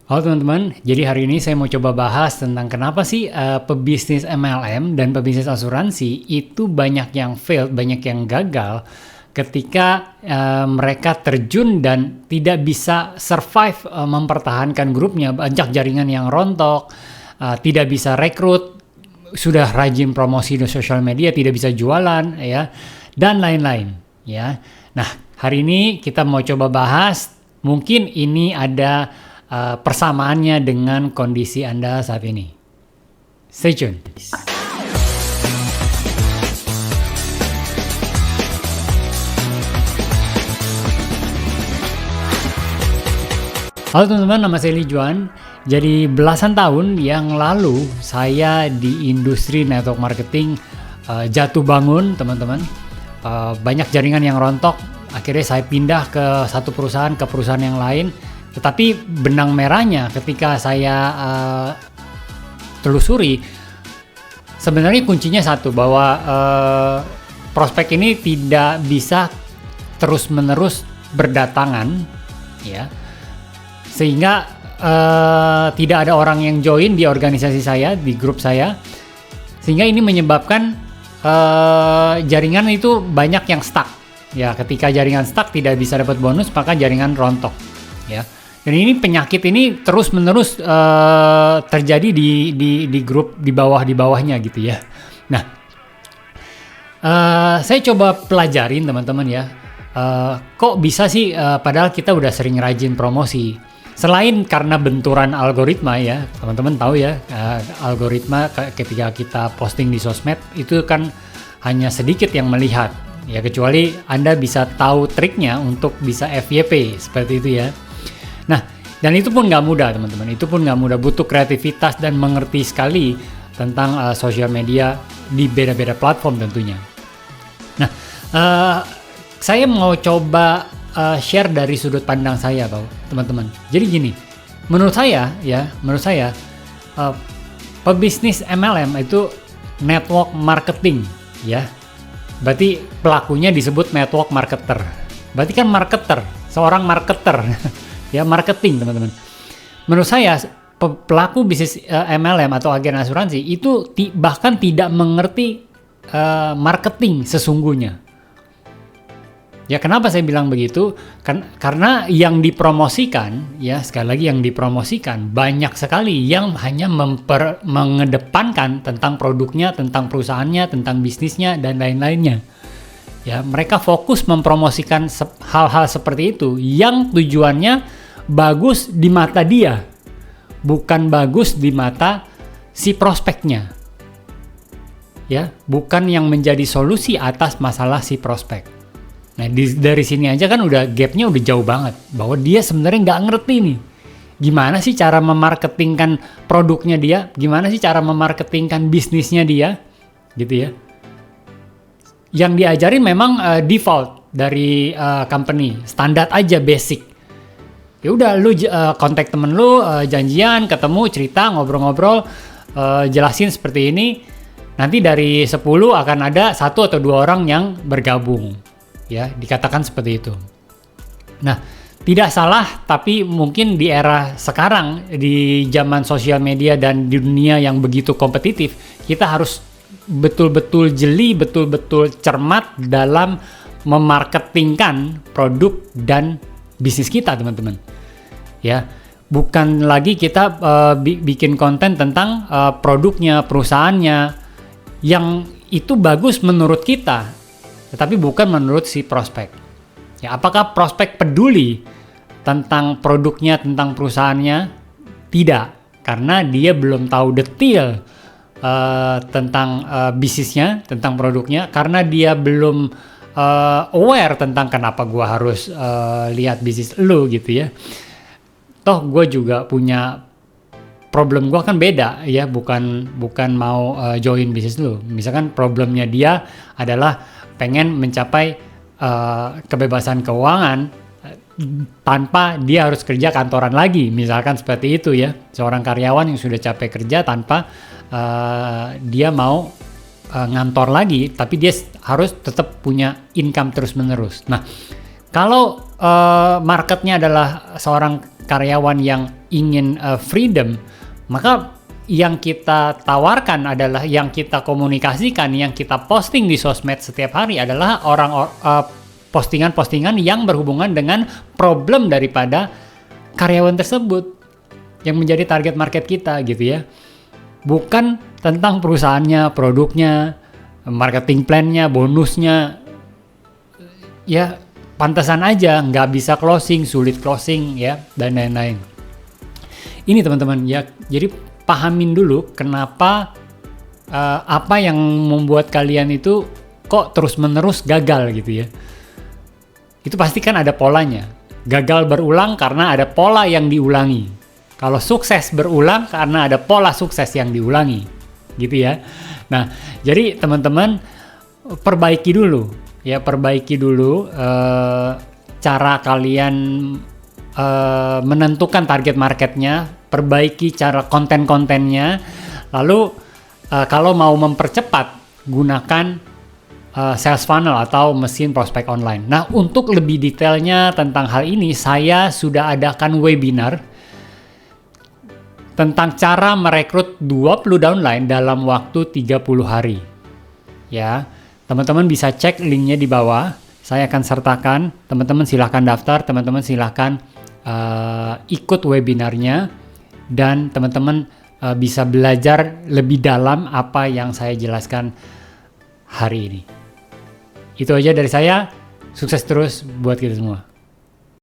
Halo teman-teman, jadi hari ini saya mau coba bahas tentang kenapa sih pebisnis MLM dan pebisnis asuransi itu banyak yang failed, banyak yang gagal ketika mereka terjun dan tidak bisa survive mempertahankan grupnya, banyak jaringan yang rontok, tidak bisa rekrut, sudah rajin promosi di sosial media, tidak bisa jualan, ya, dan lain-lain, ya. Nah, hari ini kita mau coba bahas, mungkin ini ada persamaannya dengan kondisi Anda saat ini. Stay tune. Halo teman-teman, nama saya Li Juan. Jadi belasan tahun yang lalu saya di industri network marketing jatuh bangun, teman-teman. Banyak jaringan yang rontok. Akhirnya saya pindah ke satu perusahaan ke perusahaan yang lain. Tetapi benang merahnya ketika saya telusuri, sebenarnya kuncinya satu, bahwa prospek ini tidak bisa terus-menerus berdatangan, ya, sehingga tidak ada orang yang join di organisasi saya, di grup saya, sehingga ini menyebabkan jaringan itu banyak yang stuck. Ya, ketika jaringan stuck tidak bisa dapat bonus, maka jaringan rontok, ya. Dan ini penyakit ini terus-menerus terjadi di grup di bawahnya gitu ya. Nah, saya coba pelajarin teman-teman ya. Kok bisa sih padahal kita udah sering rajin promosi. Selain karena benturan algoritma ya, teman-teman tahu ya, algoritma ketika kita posting di sosmed itu kan hanya sedikit yang melihat. Ya, kecuali Anda bisa tahu triknya untuk bisa FYP seperti itu ya. Nah, dan itu pun nggak mudah teman-teman, itu pun nggak mudah, butuh kreativitas dan mengerti sekali tentang sosial media di beda-beda platform tentunya. Nah, saya mau coba share dari sudut pandang saya, teman-teman. Jadi gini, menurut saya pebisnis MLM itu network marketing, ya. Berarti pelakunya disebut network marketer. Berarti kan marketer, seorang marketer. Ya, marketing teman-teman. Menurut saya pelaku bisnis MLM atau agen asuransi itu bahkan tidak mengerti marketing sesungguhnya. Ya, kenapa saya bilang begitu? Karena yang dipromosikan, ya sekali lagi yang dipromosikan banyak sekali yang hanya mengedepankan tentang produknya, tentang perusahaannya, tentang bisnisnya dan lain-lainnya. Ya, mereka fokus mempromosikan hal-hal seperti itu yang tujuannya bagus di mata dia, bukan bagus di mata si prospeknya. Ya, bukan yang menjadi solusi atas masalah si prospek. Nah, dari sini aja kan udah gapnya udah jauh banget, bahwa dia sebenarnya nggak ngerti nih gimana sih cara memarketingkan produknya dia, gimana sih cara memarketingkan bisnisnya dia, gitu ya. Yang diajarin memang default dari company, standar aja, basic. Ya udah, lu kontak temen lu, janjian, ketemu, cerita, ngobrol-ngobrol, jelasin seperti ini. Nanti dari 10 akan ada 1 atau 2 orang yang bergabung. Ya, dikatakan seperti itu. Nah, tidak salah, tapi mungkin di era sekarang, di zaman sosial media dan di dunia yang begitu kompetitif, kita harus betul-betul jeli, betul-betul cermat dalam memarketingkan produk dan bisnis kita, teman-teman. Ya, bukan lagi kita bikin konten tentang produknya, perusahaannya, yang itu bagus menurut kita, tetapi bukan menurut si prospek. Ya, apakah prospek peduli tentang produknya, tentang perusahaannya? Tidak, karena dia belum tahu detail tentang bisnisnya, tentang produknya, karena dia belum aware tentang kenapa gua harus lihat bisnis lu gitu ya. Toh gue juga punya problem, gue kan beda ya, bukan mau join bisnis lu. Misalkan problemnya dia adalah pengen mencapai kebebasan keuangan tanpa dia harus kerja kantoran lagi, misalkan seperti itu ya. Seorang karyawan yang sudah capek kerja tanpa dia mau ngantor lagi, tapi dia harus tetap punya income terus menerus. Nah, kalau marketnya adalah seorang karyawan yang ingin freedom, maka yang kita tawarkan adalah, yang kita komunikasikan, yang kita posting di sosmed setiap hari adalah postingan-postingan yang berhubungan dengan problem daripada karyawan tersebut yang menjadi target market kita gitu ya. Bukan tentang perusahaannya, produknya, marketing plan-nya, bonusnya. Ya pantesan aja nggak bisa closing, sulit closing ya, dan lain-lain. Ini teman-teman ya, jadi pahamin dulu kenapa apa yang membuat kalian itu kok terus-menerus gagal gitu ya. Itu pasti kan ada polanya. Gagal berulang karena ada pola yang diulangi. Kalau sukses berulang karena ada pola sukses yang diulangi. Gitu ya. Nah, jadi teman-teman perbaiki dulu ya, cara kalian menentukan target marketnya, perbaiki cara konten-kontennya, lalu kalau mau mempercepat gunakan sales funnel atau mesin prospek online. Nah, untuk lebih detailnya tentang hal ini, saya sudah adakan webinar tentang cara merekrut 20 downline dalam waktu 30 hari. Ya, teman-teman bisa cek linknya di bawah. Saya akan sertakan, teman-teman silahkan daftar, teman-teman silahkan ikut webinarnya, dan teman-teman bisa belajar lebih dalam apa yang saya jelaskan hari ini. Itu aja dari saya, sukses terus buat kita semua.